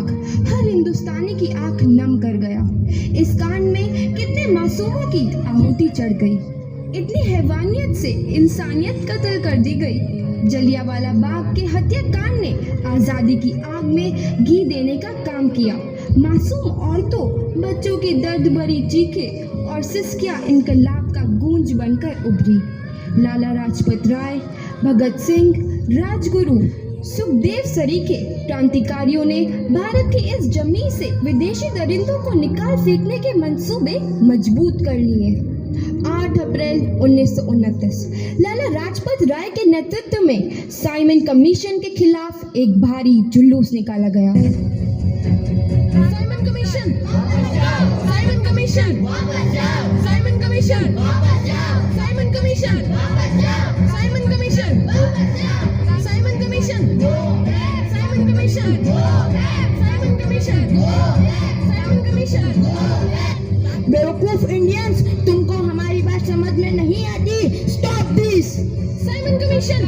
बाग हर हिंदुस्तानी की आंख नम कर गया। इस कांड में कितने मासूमों की आहुति चढ़ गई, इतनी हैवानियत से इंसानियत कत्ल कर दी गई। जलियांवाला बाग के हत्याकांड ने आज़ादी की आग में घी देने का काम किया। मासूम औरतों, बच्चों की दर्द भरी चीखें और सिसकियां इनकलाब का गूंज बनकर उभरी। लाला लाजपत राय, भगत सिंह, राजगुरु, सुखदेव सरीखे क्रांतिकारियों ने भारत की इस जमीन से विदेशी दरिंदों को निकाल फेंकने के मंसूबे मजबूत कर लिए। 8 अप्रैल 1929 लाला लाजपत राय के नेतृत्व में साइमन कमीशन के खिलाफ एक भारी जुलूस निकाला गया। Simon commission, Simon commission, Simon commission, Simon commission, Simon commission, Simon commission, Simon commission, Simon commission, Simon commission. बेवकूफ इंडियंस, तुमको हमारी बात समझ में नहीं आती। Stop this. Simon commission.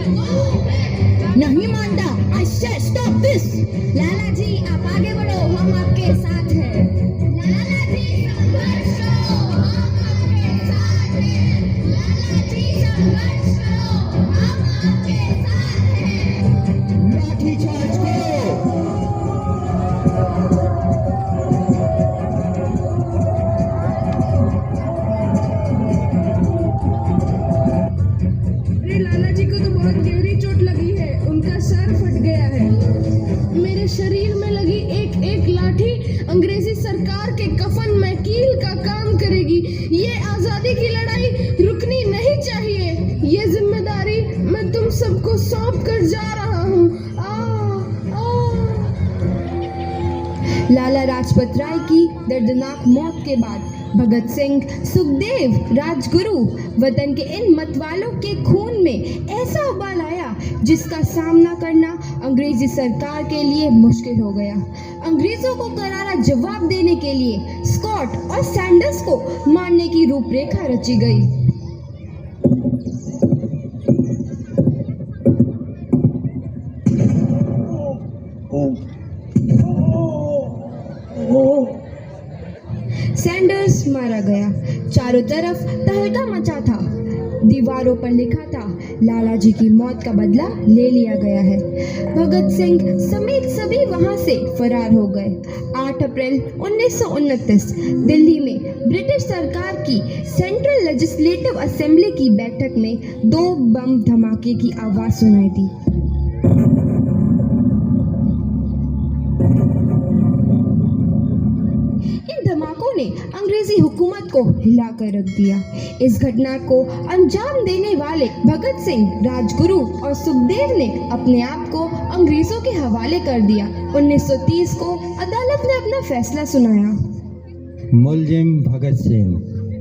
नहीं मानता। आई से स्टॉप दिस। लाला जी आप आगे बढ़ो, हम आपके साथ हैं। लाला जी संघर्ष करो, हम आपके साथ हैं। लाला जी संघर्ष करो, हम आपके साथ हैं। लाठी चार्ज करो। लाला जी को तो बहुत गहरी चोट लगी है, उनका सर फट गया है। मेरे शरीर में लगी एक एक लाठी अंग्रेजी सरकार के कफन में कील का काम करेगी। ये आजादी की लड़ाई रुकनी नहीं चाहिए। ये जिम्मेदारी मैं तुम सबको सौंप कर जा रहा हूँ। लाला लाजपत राय की दर्दनाक मौत के बाद भगत सिंह, सुखदेव, राजगुरु वतन के इन मतवालों के खून में ऐसा उबाल आया जिसका सामना करना अंग्रेजी सरकार के लिए मुश्किल हो गया। अंग्रेजों को करारा जवाब देने के लिए स्कॉट और सैंडर्स को मारने की रूपरेखा रची गई। सैंडर्स मारा गया। चारों तरफ तहलका मचा था। दीवारों पर लिखा था, लाला जी की मौत का बदला ले लिया गया है। भगत सिंह समेत सभी वहां से फरार हो गए। 8 अप्रैल 1929 दिल्ली में ब्रिटिश सरकार की सेंट्रल लेजिस्लेटिव असेंबली की बैठक में 2 बम धमाके की आवाज सुनाई दी। धमाकों ने अंग्रेजी हुकूमत को हिलाकर रख दिया। इस घटना को अंजाम देने वाले भगत सिंह, राजगुरु और सुखदेव ने अपने आप को अंग्रेजों के हवाले कर दिया। 1930 को अदालत ने अपना फैसला सुनाया। मुलजिम भगत सिंह,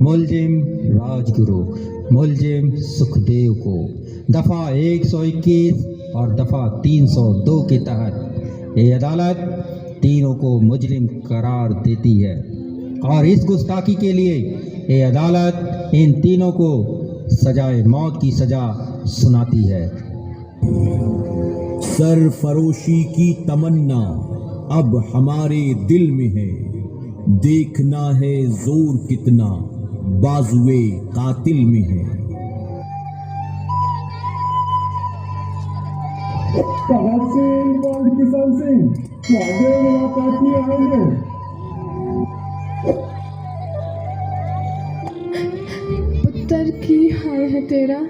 मुलजिम राजगुरु, मुलजिम सुखदेव को दफा 121 और दफा 302 के तहत ये अदालत तीनों को मुजरिम करार देती है और इस गुस्ताखी के लिए ये अदालत इन तीनों को सजाए मौत की सजा सुनाती है। सरफरोशी की तमन्ना अब हमारे दिल में है, देखना है जोर कितना बाजुए कातिल में है। भगत सिंह और किसान सिंह आगे मुलाकात में आएंगे। पुत्र की हाय है तेरा।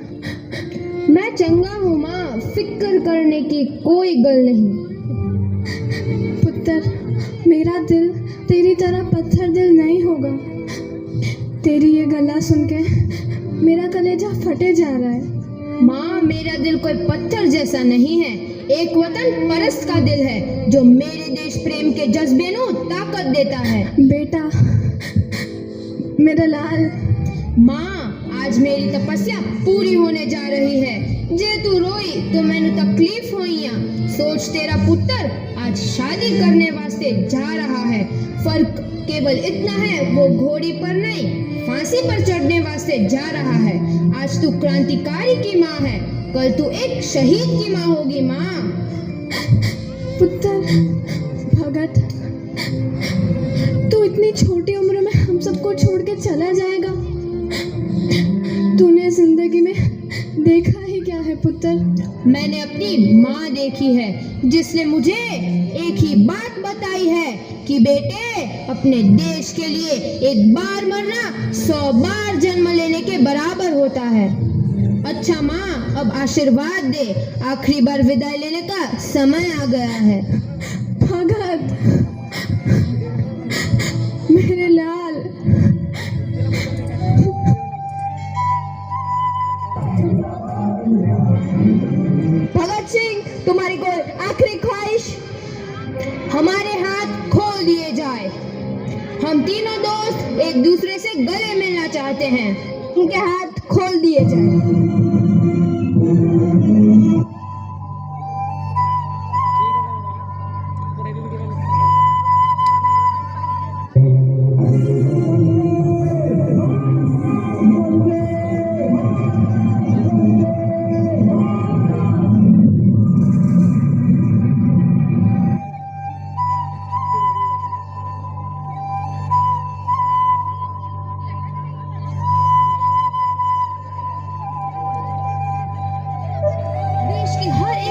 मैं चंगा हूँ माँ, फिक्र करने की कोई गल नहीं। पुत्र, मेरा दिल तेरी तरह पत्थर दिल नहीं होगा। तेरी ये गला सुन के मेरा कलेजा फटे जा रहा है। माँ, मेरा दिल कोई पत्थर जैसा नहीं है, एक वतन परस्त का दिल है जो मेरे देश प्रेम के जज्बे को ताकत देता है। बेटा, मेरा लाल। माँ, आज मेरी तपस्या पूरी होने जा रही है। जे तू रोई तो मैंने तकलीफ होइया। सोच, तेरा पुत्र आज शादी करने वास्ते जा रहा है। फर्क केवल इतना है, वो घोड़ी पर नहीं फांसी पर चढ़ने वास्ते जा रहा है। आज तू क्रांतिकारी की माँ है, कल तू एक शहीद की माँ होगी। माँ। पुत्र, भगत, मैंने अपनी माँ देखी है जिसने मुझे एक ही बात बताई है कि बेटे, अपने देश के लिए एक बार मरना 100 बार जन्म लेने के बराबर होता है। अच्छा माँ, अब आशीर्वाद दे, आखिरी बार विदाई लेने का समय आ गया है। भगत, मेरे लाल, भगत सिंह, तुम्हारी कोई आखिरी ख्वाहिश? हमारे हाथ खोल दिए जाए। हम तीनों दोस्त एक दूसरे से गले मिलना चाहते हैं। उनके हाथ खोल दिए जाए।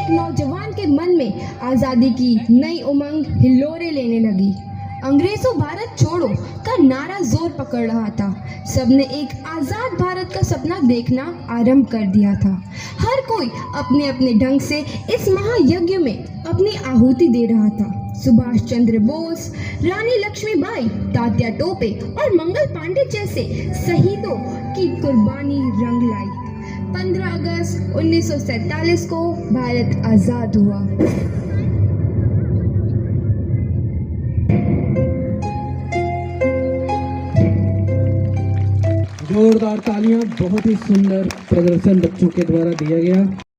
नौजवान के मन में आजादी की नई उमंग हिलोरे लेने लगी। अंग्रेजों भारत छोड़ो का नारा जोर पकड़ रहा था। सबने एक आजाद भारत का सपना देखना आरंभ कर दिया था। हर कोई अपने अपने ढंग से इस महायज्ञ में अपनी आहुति दे रहा था। सुभाष चंद्र बोस, रानी लक्ष्मीबाई, तात्या टोपे और मंगल पांडे जैसे शहीदों की कुर्बानी रंग लाई। 15 अगस्त 1947 को भारत आजाद हुआ। जोरदार तालियां। बहुत ही सुंदर प्रदर्शन बच्चों के द्वारा दिया गया।